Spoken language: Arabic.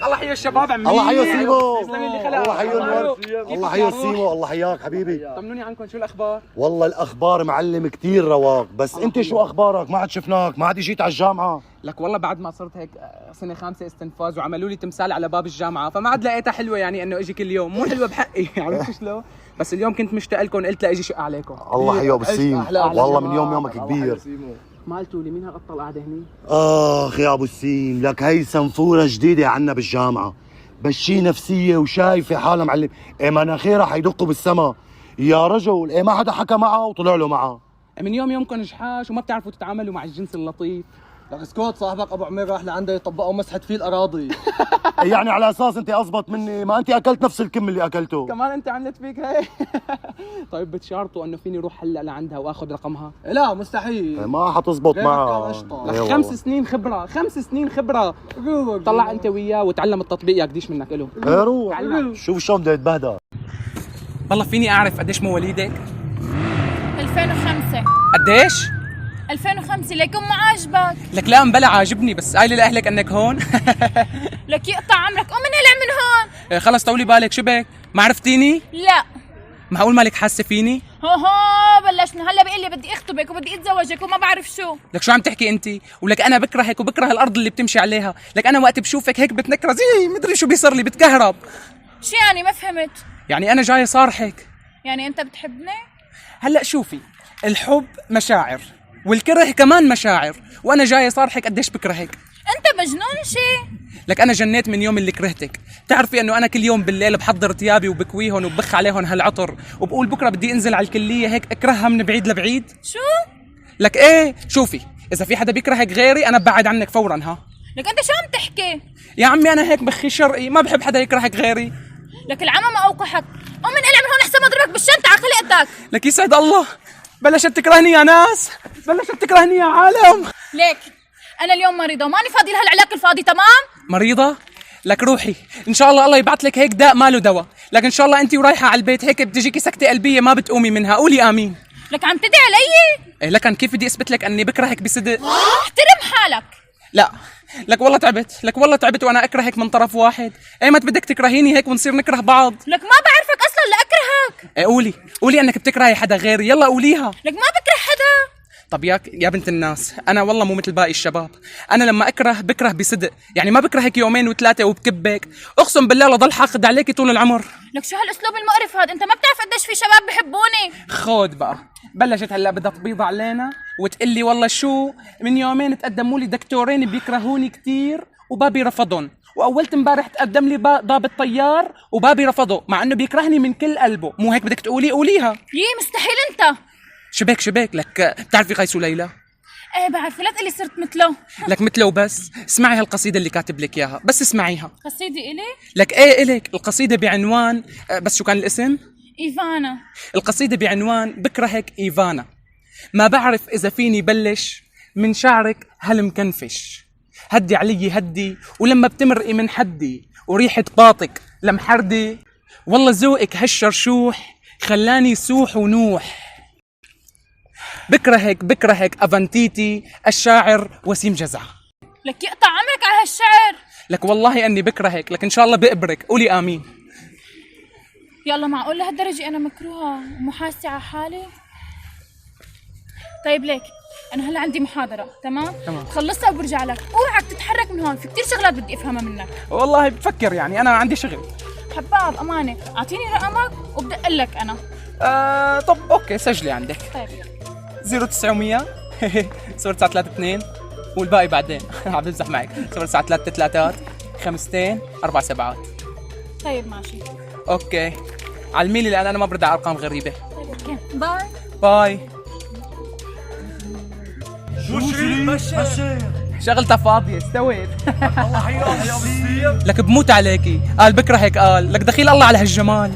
الله حيو الشباب عمي. الله حيو سيمو. الله حيو الورد. الله حيو سيمو. الله حياك حبيبي. طمنوني عنكم، شو الاخبار؟ والله الاخبار معلم كتير رواق، بس انت شو اخبارك؟ ما عاد شفناك، ما عاد جيت على الجامعه. لك والله بعد ما صرت هيك سنه خامسه استنفاذ وعملوا لي تمثال على باب الجامعه، فما عاد لقيتها حلوه يعني انه اجي كل يوم، مو حلوه بحقي. عرفت شلون؟ بس اليوم كنت مشتاق لكم، قلت لاجي شق عليكم. الله حيو بالسيم، والله من يومك كبير. مالتوا لي مين هالقطه القاعده هني؟ اخ يا ابو السيم، لك هي سنفوره جديده عنا بالجامعه، بس شي نفسيه وشايفه حالها معلم. ايه مناخيرها حيدقوا بالسما يا رجل. ايه ما حدا حكى معها وطلع له معها. من يومكم جحاش وما بتعرفوا تتعاملوا مع الجنس اللطيف. لك اسكت، صاحبك ابو عمير راح لعنده يطبقوا مسحت فيه الاراضي. يعني على اساس انت اضبط مني؟ ما انت اكلت نفس الكم اللي اكلته. كمان انت عملت فيك هيك. طيب بتشارطوا انه فيني اروح هلا لعندها واخذ رقمها؟ لا مستحيل، ما حتزبط معها. لك 5 سنين خبره، 5 سنين خبره. طلع انت وياه وتعلم التطبيق، يا قديش منك له. روح شوف شلون بده يتبهدل. والله فيني اعرف قديش مواليدك؟ 2005. قديش؟ 2005. ليكون ما عاجبك؟ لك لا مبلا عاجبني، بس قايله لاهلك انك هون. لك يقطع عمرك، قوم انقلع من هون. خلص طولي بالك، شبك؟ ما عرفتيني؟ لا. معقول مالك حاسه فيني؟ هو بلشنا هلا بيقول لي بدي اخطبك وبدي اتزوجك وما بعرف شو. لك شو عم تحكي انت؟ ولك انا بكرهك وبكره الارض اللي بتمشي عليها، لك انا وقت بشوفك هيك بتنكره زي مدري شو بيصير لي، بتكهرب. شو يعني؟ ما فهمت. يعني انا جاي صارحك. يعني انت بتحبني؟ هلا شوفي، الحب مشاعر والكره كمان مشاعر، وانا جاي صارحك قديش بكرهك. انت مجنون شي؟ لك انا جنيت من يوم اللي كرهتك. بتعرفي انه انا كل يوم بالليل بحضر ثيابي وبكويهم وبخ عليهم هالعطر وبقول بكره بدي انزل على الكليه، هيك اكرهها من بعيد لبعيد. شو؟ لك ايه، شوفي اذا في حدا بيكرهك غيري انا ببعد عنك فورا. ها لك انت شو عم تحكي؟ يا عمي انا هيك بخي شرقي، ما بحب حدا يكرهك غيري. لك العمى ما اوقحك، قوم انقلع من هون احسن ما اضربك بالشنطه على خلقتك. لك يسعد الله، بلشت تكرهني يا ناس، بلشت تكرهني يا عالم. ليك انا اليوم مريضه وماني فاضي لهالعلاق الفاضي، تمام؟ مريضه؟ لك روحي ان شاء الله يبعث لك هيك داء ماله دواء. لك ان شاء الله انت ورايحه على البيت هيك بتجيكي سكته قلبيه ما بتقومي منها. قولي امين. لك عم تدعي علي؟ إيه لكن كيف بدي اثبت لك اني بكرهك بصدق؟ احترم حالك. لا لك والله تعبت، لك والله تعبت وانا اكرهك من طرف واحد. ايه ما بدك تكرهيني هيك ونصير نكره بعض؟ لك ما بعرفك اصلا لاكرهك. ايه قولي انك بتكرهي حدا غيري، يلا قوليها. لك ما بكره حدا. طب يا بنت الناس، انا والله مو مثل باقي الشباب. انا لما بكره بصدق، يعني ما بكرهك يومين وثلاثه وبكبك، اقسم بالله لضل حاقد عليكي طول العمر. لك شو هالاسلوب المقرف هذا؟ انت ما بتعرف قديش في شباب بحبوني. خود بقى، بلشت هلا بدها تبيض علينا وتقلي والله شو، من يومين تقدموا لي دكتورين بيكرهوني كثير وبابي رفضهم، واولت امبارح تقدم لي ضابط طيار وبابي رفضه، مع انه بيكرهني من كل قلبه. مو هيك بدك قوليها. مستحيل انت. شبك لك بتعرفي قيس وليلى؟ ايه بعرفه، لا تقلي صرت مثله. لك مثله وبس. اسمعي هالقصيدة اللي كاتب لك اياها، بس اسمعيها. قصيدة الي؟ لك ايه الك، القصيدة بعنوان بس شو كان الاسم؟ ايفانا. القصيدة بعنوان بكرهك ايفانا. ما بعرف اذا فيني بلش من شعرك هالمكنفش، هدي علي هدي ولما بتمرقي من حدي، وريحة باطك لمحردي، والله ذوقك هالشرشوح خلاني سوح ونوح. بكرهك افنتيتي الشاعر وسيم جزع. لك يقطع عمرك على هالشعر. لك والله اني بكرهك، لك ان شاء الله بقبرك. قولي امين. يلا معقول لهالدرجه انا مكروهه ومحاسه على حالي؟ طيب ليك انا هلا عندي محاضره، تمام؟ خلصتها وبرجع لك، اوعك تتحرك من هون، في كثير شغلات بدي افهمها منك. والله بفكر، يعني انا عندي شغل. حباب امانه، اعطيني رقمك وبدق لك انا. طب اوكي سجلي عندك. طيب 0900 0932 والباقي بعدين. عم بمزح معك. 0933 52 47. طيب ماشي. اوكي علميلي لان انا ما برد على ارقام غريبه. طيب اوكي باي. باي. شو شغلتها فاضيه استويت. الله حياك يا ابو السيم. لك بموت عليكي، قال بكرهك، قال لك دخيل الله على هالجمال.